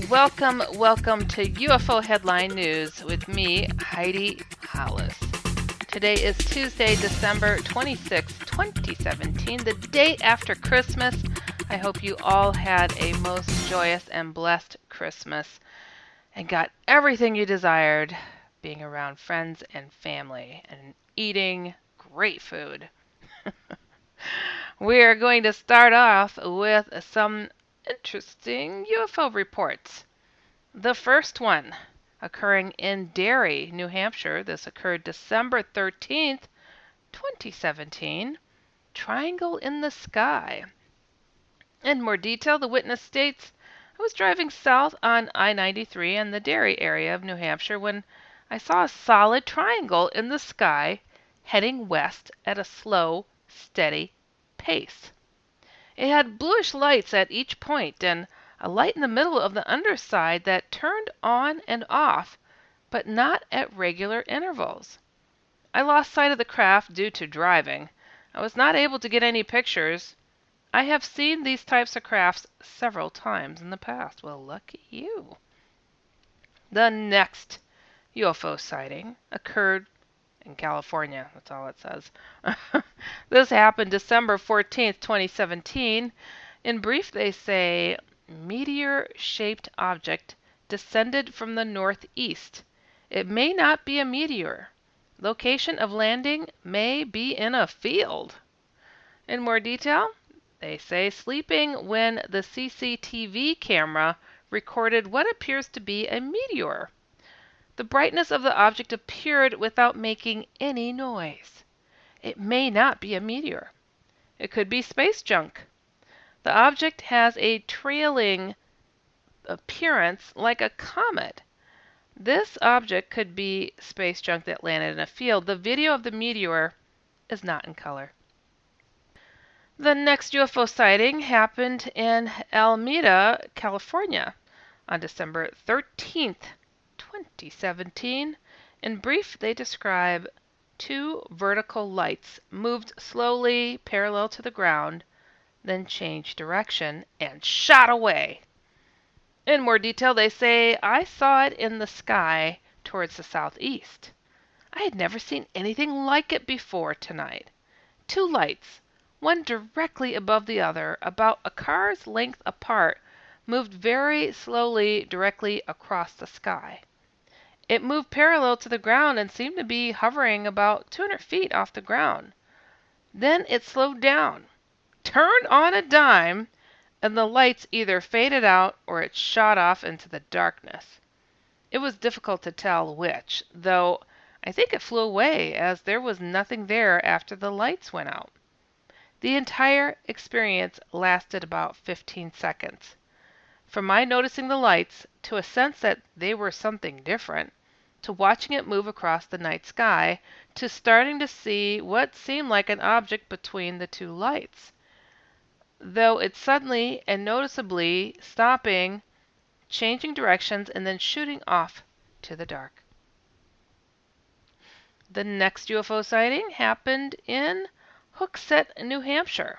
Welcome to UFO Headline News with me, Heidi Hollis. Today is Tuesday, December 26, 2017, the day after Christmas. I hope you all had a most joyous and blessed Christmas and got everything you desired, being around friends and family and eating great food. We are going to start off with some interesting UFO reports. The first one occurring in Derry, New Hampshire. This occurred December 13th, 2017. Triangle in the sky. In more detail, the witness states, I was driving south on I-93 in the Derry area of New Hampshire when I saw a solid triangle in the sky heading west at a slow, steady pace. It had bluish lights at each point and a light in the middle of the underside that turned on and off, but not at regular intervals. I lost sight of the craft due to driving. I was not able to get any pictures. I have seen these types of crafts several times in the past. Well, lucky you. The next UFO sighting occurred in California. That's all it says. This happened December 14th, 2017. In brief, they say meteor-shaped object descended from the northeast. It may not be a meteor. Location of landing may be in a field. In more detail, they say sleeping when the cctv camera recorded what appears to be a meteor. The brightness of the object appeared without making any noise. It may not be a meteor. It could be space junk. The object has a trailing appearance like a comet. This object could be space junk that landed in a field. The video of the meteor is not in color. The next UFO sighting happened in Alameda, California on December 13th, 2017. In brief, they describe two vertical lights moved slowly parallel to the ground, then changed direction and shot away. In more detail, they say, I saw it in the sky towards the southeast. I had never seen anything like it before tonight. Two lights, one directly above the other, about a car's length apart, moved very slowly directly across the sky. It moved parallel to the ground and seemed to be hovering about 200 feet off the ground. Then it slowed down, turned on a dime, and the lights either faded out or it shot off into the darkness. It was difficult to tell which, though I think it flew away as there was nothing there after the lights went out. The entire experience lasted about 15 seconds. From my noticing the lights, to a sense that they were something different, to watching it move across the night sky, to starting to see what seemed like an object between the two lights, though it suddenly and noticeably stopping, changing directions, and then shooting off to the dark. The next UFO sighting happened in Hooksett, New Hampshire.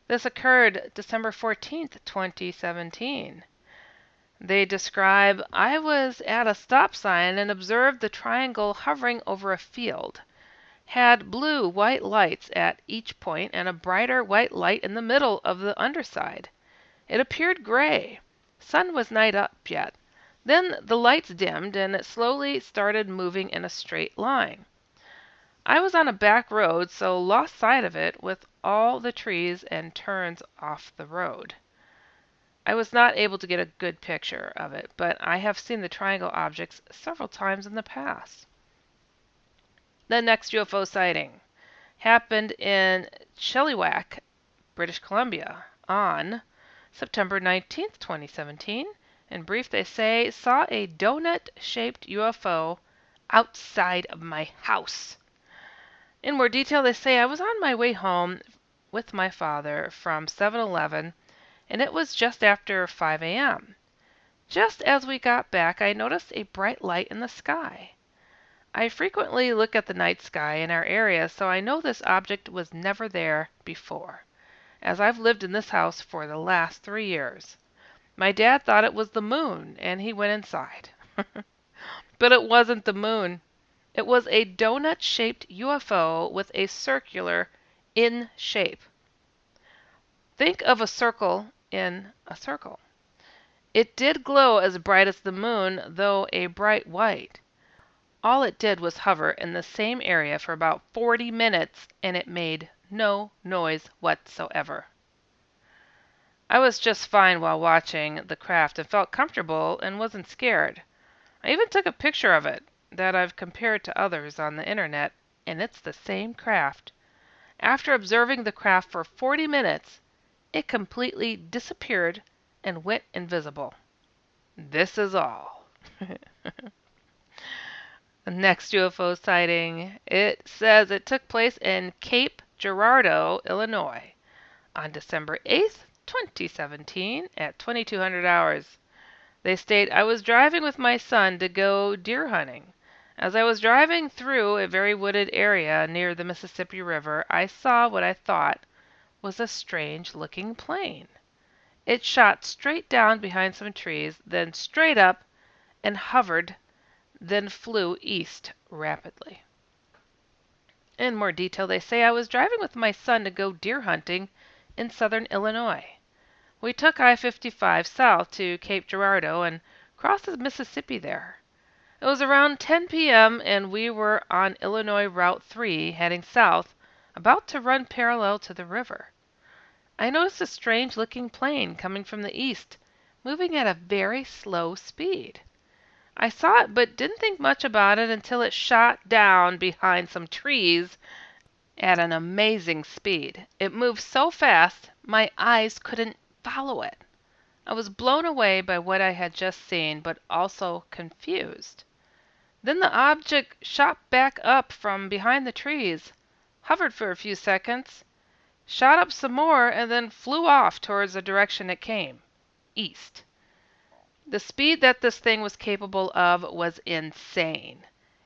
This occurred December 14th, 2017. They describe, I was at a stop sign and observed the triangle hovering over a field. Had blue-white lights at each point and a brighter white light in the middle of the underside. It appeared gray. Sun was not up yet. Then the lights dimmed and it slowly started moving in a straight line. I was on a back road, so lost sight of it with all the trees and turns off the road. I was not able to get a good picture of it, but I have seen the triangle objects several times in the past. The next UFO sighting happened in Chilliwack, British Columbia on September 19th, 2017. In brief, they say, saw a donut-shaped UFO outside of my house. In more detail, they say, I was on my way home with my father from 7-Eleven, and it was just after 5 a.m. Just as we got back, I noticed a bright light in the sky. I frequently look at the night sky in our area, so I know this object was never there before, as I've lived in this house for the last 3 years. My dad thought it was the moon, and he went inside. But it wasn't the moon. It was a donut-shaped UFO with a circular in shape. Think of a circle in a circle. It did glow as bright as the moon, though a bright white. All it did was hover in the same area for about 40 minutes, and it made no noise whatsoever. I was just fine while watching the craft and felt comfortable and wasn't scared. I even took a picture of it that I've compared to others on the internet, and it's the same craft. After observing the craft for 40 minutes, it completely disappeared and went invisible. This is all. The next UFO sighting, it says it took place in Cape Girardeau, Illinois, on December 8th, 2017 at 2200 hours. They state, I was driving with my son to go deer hunting. As I was driving through a very wooded area near the Mississippi River, I saw what I thought was a strange-looking plane. It shot straight down behind some trees, then straight up and hovered, then flew east rapidly. In more detail, they say I was driving with my son to go deer hunting in southern Illinois. We took I-55 south to Cape Girardeau and crossed the Mississippi there. It was around 10 p.m. and we were on Illinois Route 3 heading south, about to run parallel to the river. I noticed a strange-looking plane coming from the east, moving at a very slow speed. I saw it but didn't think much about it until it shot down behind some trees at an amazing speed. It moved so fast my eyes couldn't follow it. I was blown away by what I had just seen, but also confused. Then the object shot back up from behind the trees, hovered for a few seconds, shot up some more, and then flew off towards the direction it came, east. The speed that this thing was capable of was insane.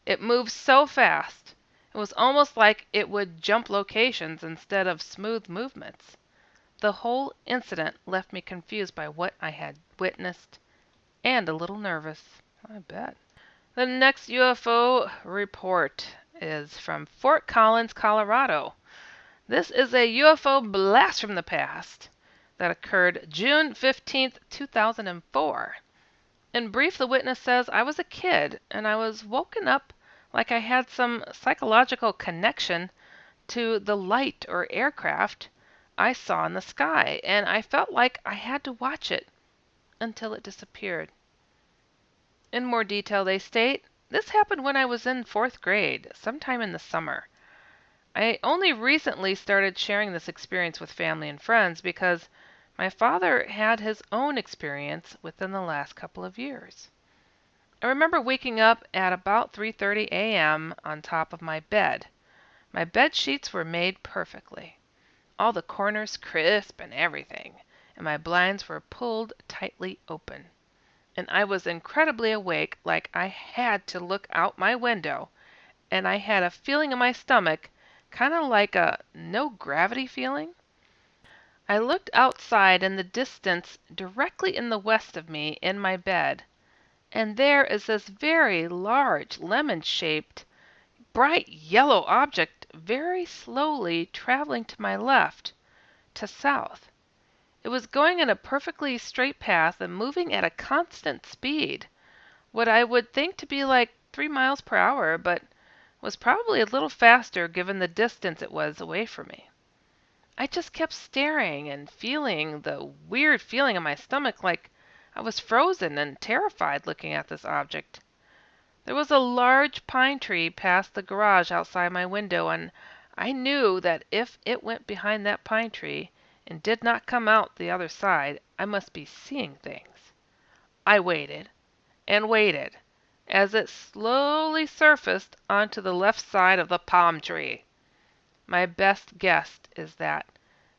It moved so fast, it was almost like it would jump locations instead of smooth movements. The whole incident left me confused by what I had witnessed and a little nervous, I bet. The next UFO report is from Fort Collins, Colorado. This is a UFO blast from the past that occurred June 15th, 2004. In brief, the witness says, I was a kid and I was woken up like I had some psychological connection to the light or aircraft I saw in the sky, and I felt like I had to watch it until it disappeared. In more detail, they state, this happened when I was in 4th grade, sometime in the summer. I only recently started sharing this experience with family and friends because my father had his own experience within the last couple of years. I remember waking up at about 3:30 a.m. on top of my bed. My bed sheets were made perfectly, all the corners crisp and everything, and my blinds were pulled tightly open. And I was incredibly awake, like I had to look out my window, and I had a feeling in my stomach, kind of like a no-gravity feeling. I looked outside in the distance directly in the west of me in my bed, and there is this very large lemon-shaped, bright yellow object very slowly traveling to my left, to south. It was going in a perfectly straight path and moving at a constant speed, what I would think to be like 3 miles per hour, but was probably a little faster given the distance it was away from me. I just kept staring and feeling the weird feeling in my stomach like I was frozen and terrified looking at this object. There was a large pine tree past the garage outside my window, and I knew that if it went behind that pine tree and did not come out the other side, I must be seeing things. I waited and waited as it slowly surfaced onto the left side of the palm tree. My best guess is that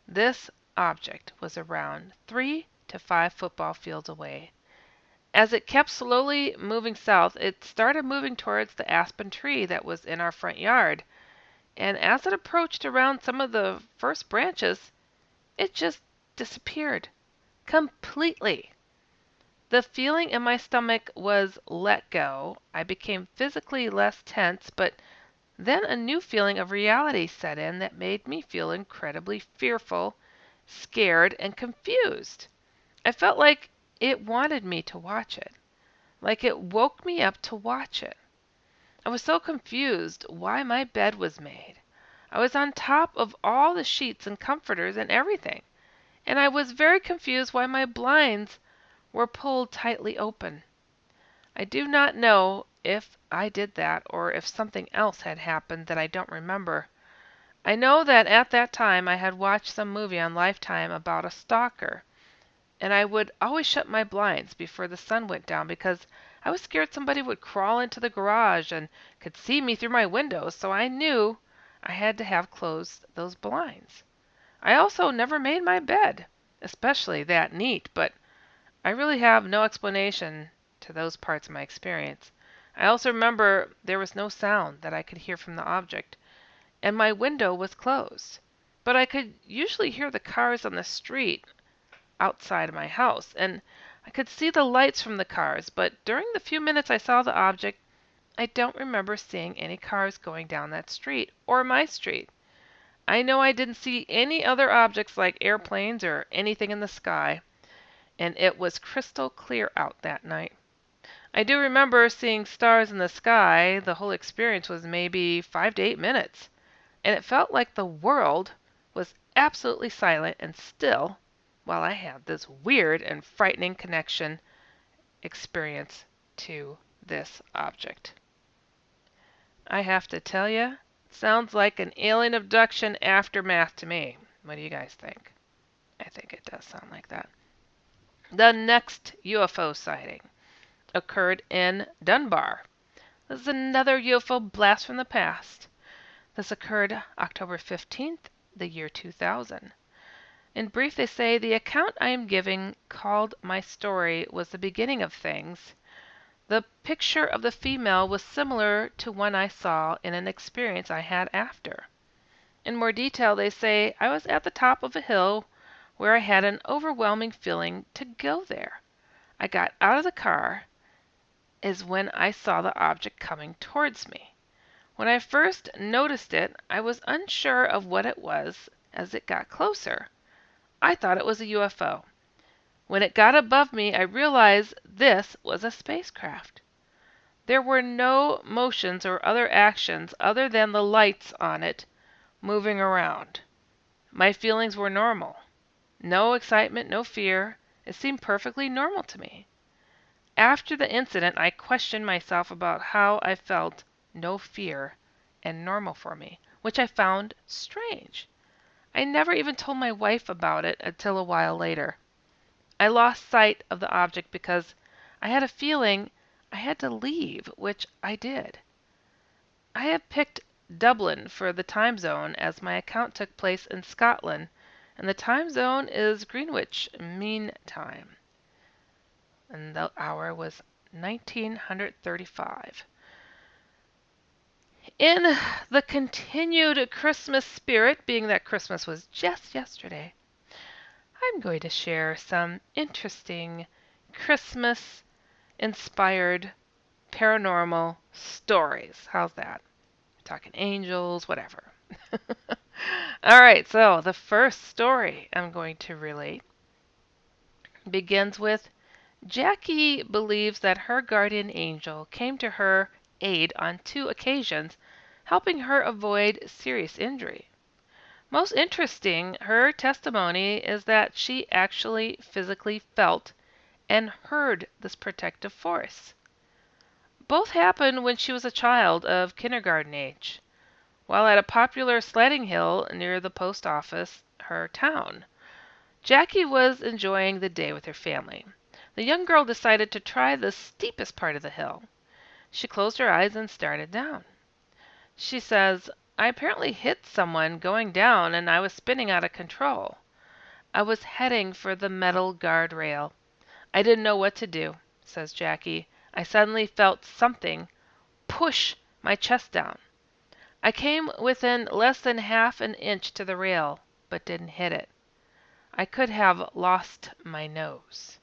this object was around 3 to 5 football fields away. As it kept slowly moving south, it started moving towards the aspen tree that was in our front yard, and as it approached around some of the first branches, it just disappeared completely. The feeling in my stomach was let go. I became physically less tense, but then a new feeling of reality set in that made me feel incredibly fearful, scared, and confused. I felt like it wanted me to watch it, like it woke me up to watch it. I was so confused why my bed was made. I was on top of all the sheets and comforters and everything, and I was very confused why my blinds were pulled tightly open. I do not know if I did that or if something else had happened that I don't remember. I know that at that time I had watched some movie on Lifetime about a stalker, and I would always shut my blinds before the sun went down because I was scared somebody would crawl into the garage and could see me through my windows, so I knew I had to have closed those blinds. I also never made my bed, especially that neat, but I really have no explanation to those parts of my experience. I also remember there was no sound that I could hear from the object, and my window was closed. But I could usually hear the cars on the street outside of my house, and I could see the lights from the cars, but during the few minutes I saw the object, I don't remember seeing any cars going down that street or my street. I know I didn't see any other objects like airplanes or anything in the sky, and it was crystal clear out that night. I do remember seeing stars in the sky. The whole experience was maybe 5 to 8 minutes, and it felt like the world was absolutely silent and still while I had this weird and frightening connection experience to this object. I have to tell you, sounds like an alien abduction aftermath to me. What do you guys think? I think it does sound like that. The next UFO sighting occurred in Dunbar. This is another UFO blast from the past. This occurred October 15th, the year 2000. In brief, they say the account I am giving, called My Story, was the beginning of things. The picture of the female was similar to one I saw in an experience I had after. In more detail, they say I was at the top of a hill where I had an overwhelming feeling to go there. I got out of the car is when I saw the object coming towards me. When I first noticed it, I was unsure of what it was as it got closer. I thought it was a UFO. When it got above me, I realized this was a spacecraft. There were no motions or other actions other than the lights on it moving around. My feelings were normal. No excitement, no fear. It seemed perfectly normal to me. After the incident, I questioned myself about how I felt no fear and normal for me, which I found strange. I never even told my wife about it until a while later. I lost sight of the object because I had a feeling I had to leave, which I did. I have picked Dublin for the time zone as my account took place in Scotland, and the time zone is Greenwich Mean Time, and the hour was 1935. In the continued Christmas spirit, being that Christmas was just yesterday, I'm going to share some interesting Christmas-inspired paranormal stories. How's that? We're talking angels, whatever. All right, so the first story I'm going to relate begins with Jackie believes that her guardian angel came to her aid on 2 occasions, helping her avoid serious injury. Most interesting, her testimony is that she actually physically felt and heard this protective force. Both happened when she was a child of kindergarten age, while at a popular sledding hill near the post office, her town. Jackie was enjoying the day with her family. The young girl decided to try the steepest part of the hill. She closed her eyes and started down. She says, I apparently hit someone going down and I was spinning out of control. I was heading for the metal guardrail. I didn't know what to do, says Jackie. I suddenly felt something push my chest down. I came within less than half an inch to the rail, but didn't hit it. I could have lost my nose.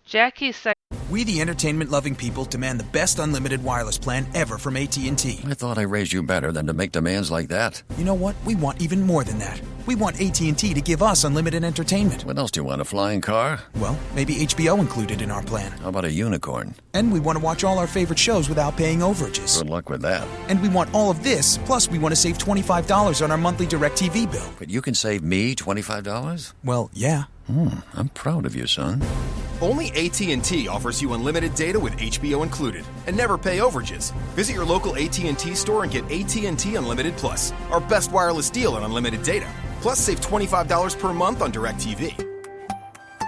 Jackie's second. We, the entertainment-loving people, demand the best unlimited wireless plan ever from AT&T. I thought I raised you better than to make demands like that. You know what? We want even more than that. We want AT&T to give us unlimited entertainment. What else do you want, a flying car? Well, maybe HBO included in our plan. How about a unicorn? And we want to watch all our favorite shows without paying overages. Good luck with that. And we want all of this, plus we want to save $25 on our monthly DirecTV bill. But you can save me $25? Well, yeah. I'm proud of you, son. Only AT&T offers you unlimited data with HBO included and never pay overages. Visit your local AT&T store and get AT&T Unlimited Plus, our best wireless deal on unlimited data. Plus, save $25 per month on DirecTV.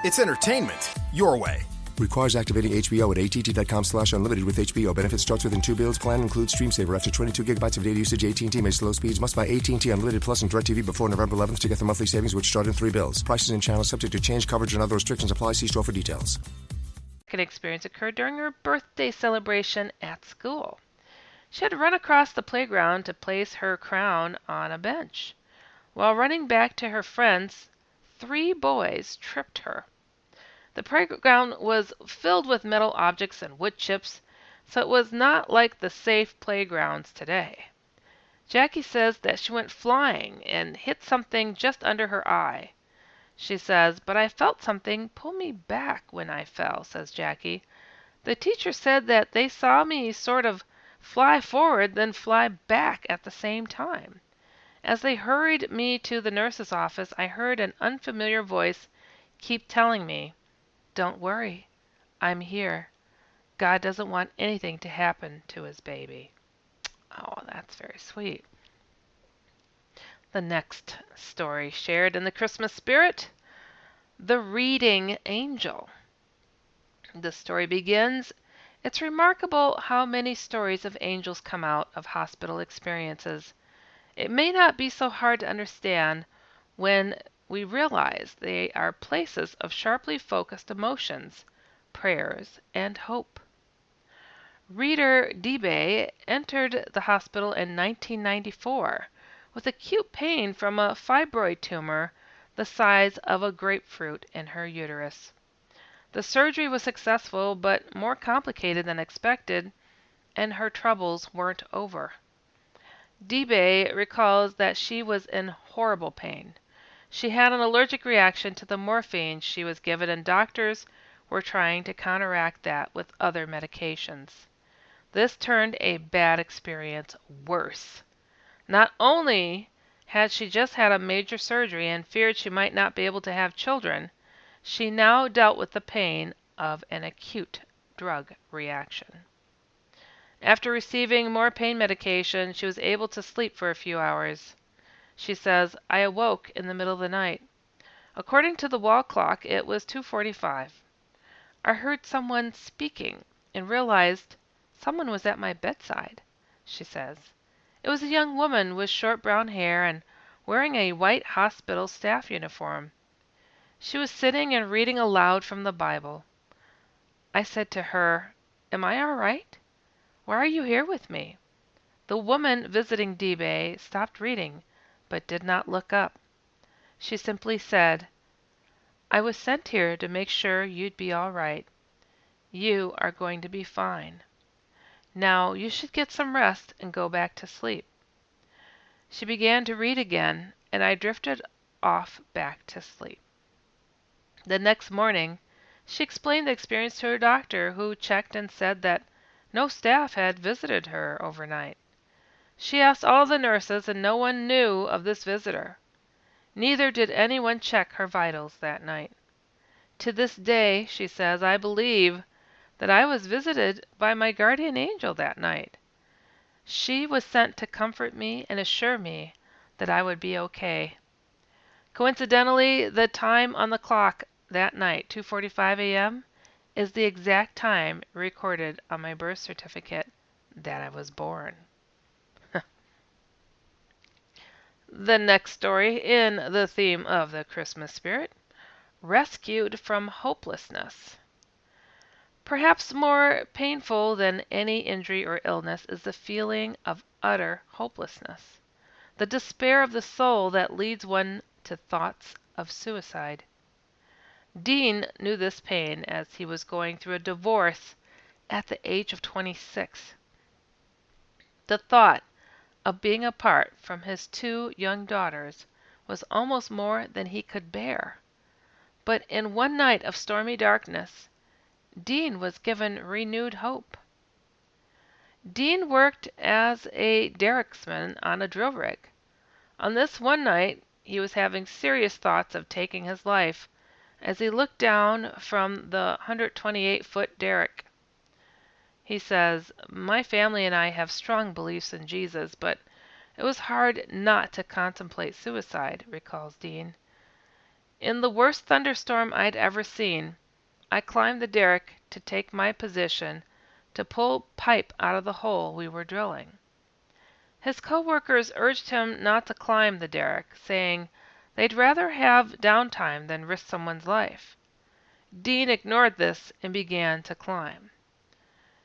It's entertainment your way. Requires activating HBO at att.com/unlimited with HBO. Benefits starts within 2 bills. Plan includes stream saver. After 22 gigabytes of data usage, AT&T may slow speeds. Must buy AT&T Unlimited Plus and DirecTV before November 11th to get the monthly savings, which start in 3 bills. Prices and channels subject to change. Coverage and other restrictions apply. See store for details. Second experience occurred during her birthday celebration at school. She had run across the playground to place her crown on a bench. While running back to her friends, 3 boys tripped her. The playground was filled with metal objects and wood chips, so it was not like the safe playgrounds today. Jackie says that she went flying and hit something just under her eye. She says, "But I felt something pull me back when I fell," says Jackie. "The teacher said that they saw me sort of fly forward then fly back at the same time. As they hurried me to the nurse's office, I heard an unfamiliar voice keep telling me, 'Don't worry, I'm here. God doesn't want anything to happen to his baby.'" Oh, that's very sweet. The next story shared in the Christmas spirit, The Reading Angel. The story begins, "It's remarkable how many stories of angels come out of hospital experiences. It may not be so hard to understand when we realize they are places of sharply focused emotions, prayers, and hope." Reader Debe entered the hospital in 1994 with acute pain from a fibroid tumor the size of a grapefruit in her uterus. The surgery was successful but more complicated than expected, and her troubles weren't over. Debe recalls that she was in horrible pain. She had an allergic reaction to the morphine she was given, and doctors were trying to counteract that with other medications. This turned a bad experience worse. Not only had she just had a major surgery and feared she might not be able to have children, she now dealt with the pain of an acute drug reaction. After receiving more pain medication, she was able to sleep for a few hours. She says, "I awoke in the middle of the night. According to the wall clock, it was 2:45. I heard someone speaking and realized someone was at my bedside," she says. "It was a young woman with short brown hair and wearing a white hospital staff uniform. She was sitting and reading aloud from the Bible. I said to her, 'Am I all right? Why are you here with me?' The woman visiting Debe stopped reading, but did not look up. She simply said, 'I was sent here to make sure you'd be all right. You are going to be fine. Now you should get some rest and go back to sleep.' She began to read again, and I drifted off back to sleep." The next morning, she explained the experience to her doctor, who checked and said that no staff had visited her overnight. She asked all the nurses, and no one knew of this visitor. Neither did anyone check her vitals that night. To this day, she says, "I believe that I was visited by my guardian angel that night. She was sent to comfort me and assure me that I would be okay." Coincidentally, the time on the clock that night, 2:45 a.m., is the exact time recorded on my birth certificate that I was born. The next story in the theme of the Christmas spirit, Rescued from Hopelessness. Perhaps more painful than any injury or illness is the feeling of utter hopelessness, the despair of the soul that leads one to thoughts of suicide. Dean knew this pain as he was going through a divorce at the age of 26. The thought of being apart from his two young daughters was almost more than he could bear. But in one night of stormy darkness, Dean was given renewed hope. Dean worked as a derricksman on a drill rig. On this one night he was having serious thoughts of taking his life as he looked down from the 128-foot derrick. He says, "My family and I have strong beliefs in Jesus, but it was hard not to contemplate suicide," recalls Dean. "In the worst thunderstorm I'd ever seen, I climbed the derrick to take my position to pull pipe out of the hole we were drilling." His co-workers urged him not to climb the derrick, saying they'd rather have downtime than risk someone's life. Dean ignored this and began to climb.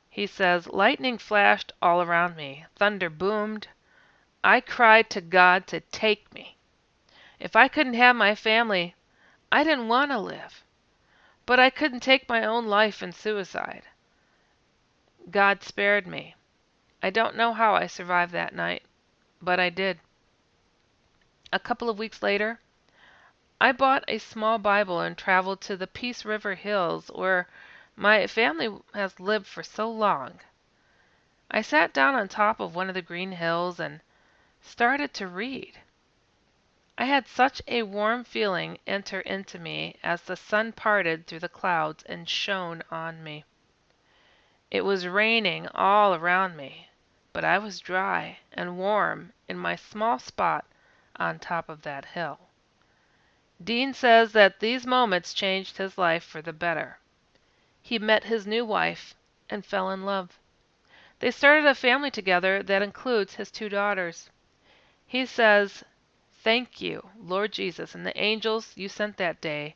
He says, "Lightning flashed all around me. Thunder boomed. I cried to God to take me. If I couldn't have my family, I didn't want to live. But I couldn't take my own life in suicide. God spared me. I don't know how I survived that night, but I did." A couple of weeks later, I bought a small Bible and traveled to the Peace River Hills, where my family has lived for so long. I sat down on top of one of the green hills and started to read. I had such a warm feeling enter into me as the sun parted through the clouds and shone on me. It was raining all around me, but I was dry and warm in my small spot on top of that hill. Dean says that these moments changed his life for the better. He met his new wife and fell in love. They started a family together that includes his two daughters. He says, "Thank you, Lord Jesus, and the angels you sent that day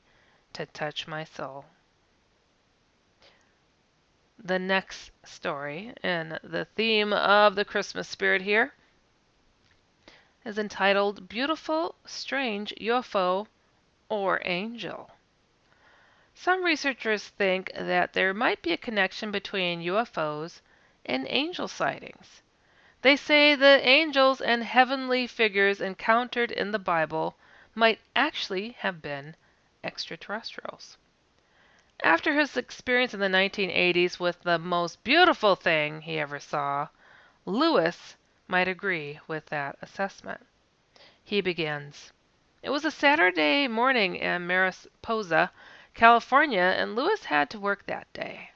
to touch my soul." The next story, in the theme of the Christmas spirit here, is entitled "Beautiful, Strange UFO or Angel." Some researchers think that there might be a connection between UFOs and angel sightings. They say the angels and heavenly figures encountered in the Bible might actually have been extraterrestrials. After his experience in the 1980s with the most beautiful thing he ever saw, Lewis might agree with that assessment. He begins, "It was a Saturday morning in Mariposa, California, and Lewis had to work that day.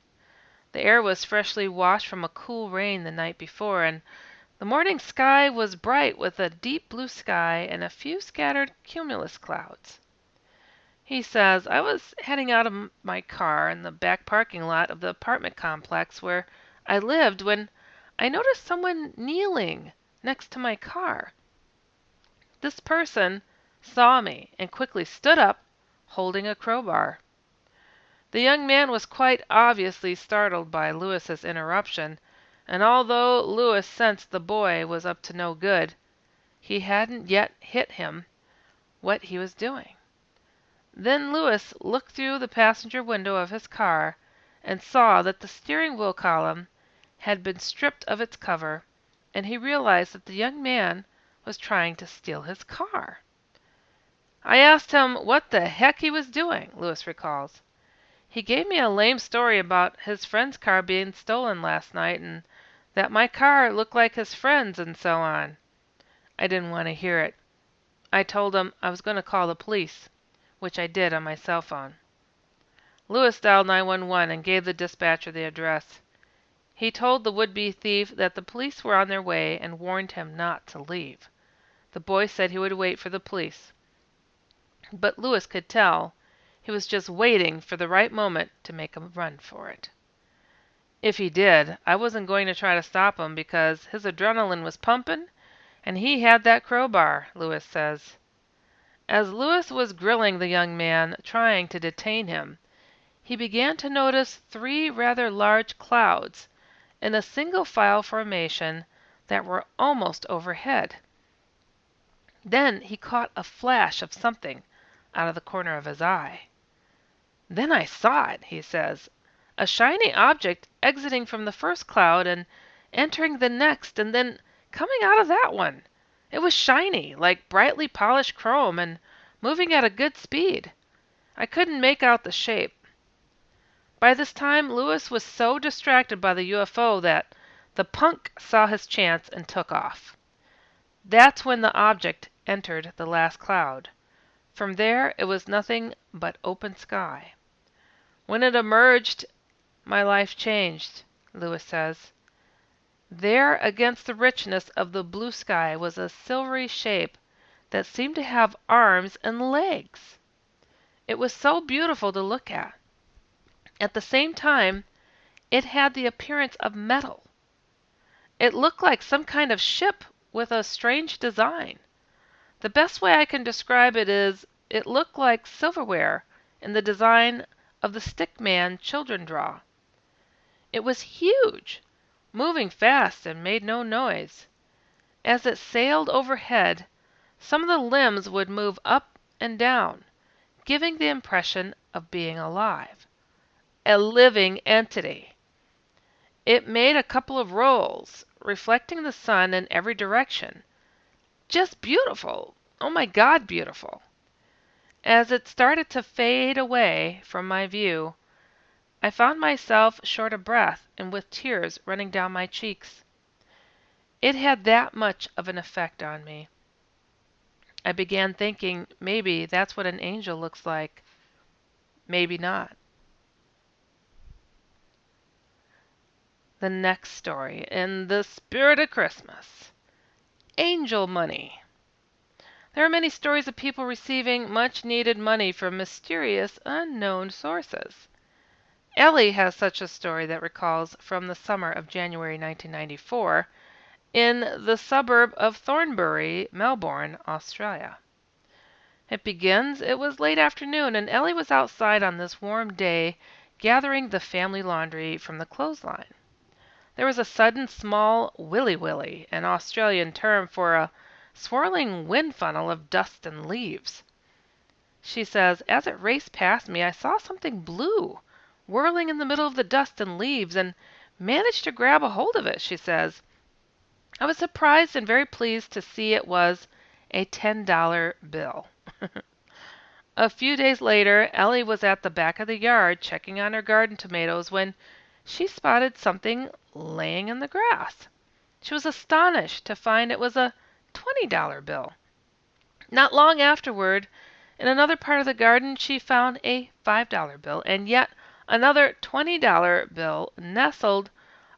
The air was freshly washed from a cool rain the night before, and the morning sky was bright with a deep blue sky and a few scattered cumulus clouds." He says, "I was heading out of my car in the back parking lot of the apartment complex where I lived when I noticed someone kneeling next to my car. This person saw me and quickly stood up, holding a crowbar." The young man was quite obviously startled by Lewis's interruption, and although Lewis sensed the boy was up to no good, he hadn't yet hit him what he was doing. Then Lewis looked through the passenger window of his car and saw that the steering wheel column had been stripped of its cover, and he realized that the young man was trying to steal his car. "I asked him what the heck he was doing," Lewis recalls. "He gave me a lame story about his friend's car being stolen last night and that my car looked like his friend's and so on. I didn't want to hear it. I told him I was going to call the police, which I did on my cell phone." Lewis dialed 911 and gave the dispatcher the address. He told the would-be thief that the police were on their way and warned him not to leave. The boy said he would wait for the police. But Lewis could tell he was just waiting for the right moment to make a run for it. "If he did, I wasn't going to try to stop him because his adrenaline was pumping and he had that crowbar," Lewis says. As Lewis was grilling the young man, trying to detain him, he began to notice three rather large clouds in a single-file formation that were almost overhead. Then he caught a flash of something out of the corner of his eye. Then I saw it, he says. A shiny object exiting from the first cloud and entering the next and then coming out of that one. It was shiny, like brightly polished chrome, and moving at a good speed. I couldn't make out the shape. By this time, Lewis was so distracted by the UFO that the punk saw his chance and took off. That's when the object entered the last cloud. From there, it was nothing but open sky. When it emerged, my life changed, Lewis says. There, against the richness of the blue sky, was a silvery shape that seemed to have arms and legs. It was so beautiful to look at. At the same time, it had the appearance of metal. It looked like some kind of ship with a strange design. The best way I can describe it is it looked like silverware in the design of the stick man children draw. It was huge, moving fast and made no noise. As it sailed overhead, some of the limbs would move up and down, giving the impression of being alive. A living entity. It made a couple of rolls, reflecting the sun in every direction. Just beautiful. Oh my God, beautiful. As it started to fade away from my view, I found myself short of breath and with tears running down my cheeks. It had that much of an effect on me. I began thinking maybe that's what an angel looks like. Maybe not. The next story, in the spirit of Christmas. Angel money. There are many stories of people receiving much needed money from mysterious, unknown sources. Ellie has such a story that recalls from the summer of January 1994 in the suburb of Thornbury, Melbourne, Australia. It was late afternoon, and Ellie was outside on this warm day gathering the family laundry from the clothesline. There was a sudden small willy-willy, an Australian term for a swirling wind funnel of dust and leaves. She says, as it raced past me, I saw something blue whirling in the middle of the dust and leaves and managed to grab a hold of it, she says. I was surprised and very pleased to see it was a $10 bill. A few days later, Ellie was at the back of the yard checking on her garden tomatoes when she spotted something laying in the grass. She was astonished to find it was a $20 bill. Not long afterward, in another part of the garden, she found a $5 bill and yet another $20 bill nestled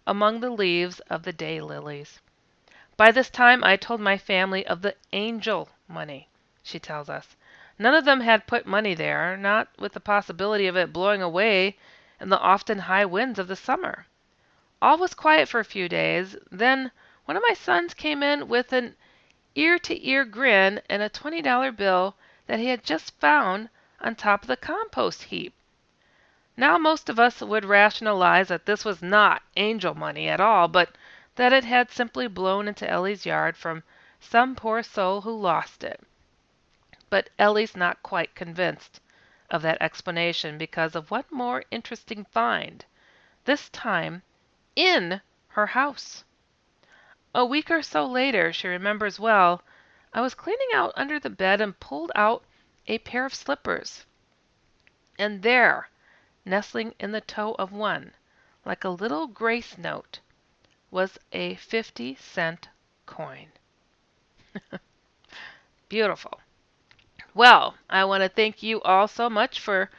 among the leaves of the daylilies. By this time, I told my family of the angel money, she tells us. None of them had put money there, not with the possibility of it blowing away in the often high winds of the summer. All was quiet for a few days. Then one of my sons came in with an ear-to-ear grin and a $20 bill that he had just found on top of the compost heap. Now most of us would rationalize that this was not angel money at all, but that it had simply blown into Ellie's yard from some poor soul who lost it. But Ellie's not quite convinced of that explanation because of one more interesting find, this time in her house. A week or so later, she remembers well, I was cleaning out under the bed and pulled out a pair of slippers. And there, nestling in the toe of one, like a little grace note, was a 50-cent coin. Beautiful. Well, I want to thank you all so much for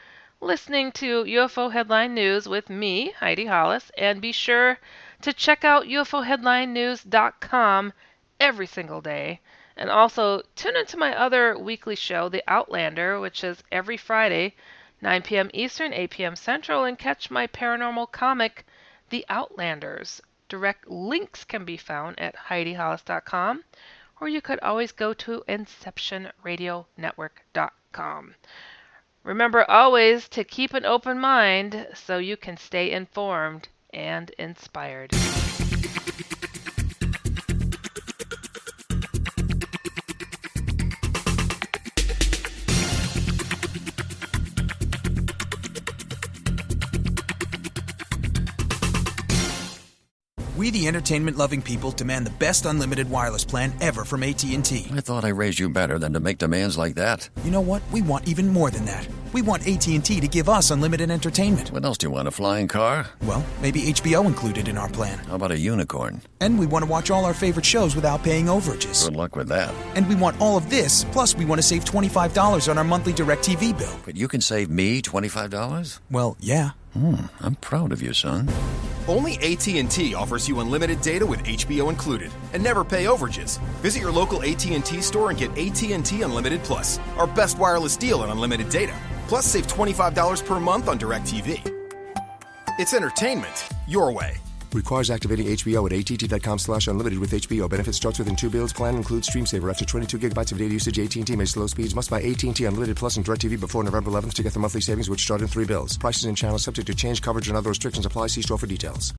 listening to UFO Headline News with me, Heidi Hollis, and be sure to check out UFOHeadlineNews.com every single day. And also tune into my other weekly show, The Outlander, which is every Friday, 9 p.m. Eastern, 8 p.m. Central, and catch my paranormal comic, The Outlanders. Direct links can be found at HeidiHollis.com, or you could always go to InceptionRadioNetwork.com. Remember always to keep an open mind so you can stay informed and inspired. We, the entertainment-loving people, demand the best unlimited wireless plan ever from AT&T. I thought I raised you better than to make demands like that. You know what? We want even more than that. We want AT&T to give us unlimited entertainment. What else do you want, a flying car? Well, maybe HBO included in our plan. How about a unicorn? And we want to watch all our favorite shows without paying overages. Good luck with that. And we want all of this, plus we want to save $25 on our monthly DirecTV bill. But you can save me $25? Well, yeah. I'm proud of you, son. Only AT&T offers you unlimited data with HBO included and never pay overages. Visit your local AT&T store and get AT&T Unlimited Plus, our best wireless deal on unlimited data. Plus, save $25 per month on DirecTV. It's entertainment your way. Requires activating HBO at att.com/unlimited with HBO. Benefits starts within 2 bills. Plan includes stream saver. After 22 gigabytes of data usage, AT&T may slow speeds. Must buy AT&T Unlimited Plus and DirecTV before November 11th to get the monthly savings, which start in 3 bills. Prices and channels subject to change. Coverage and other restrictions apply. See store for details.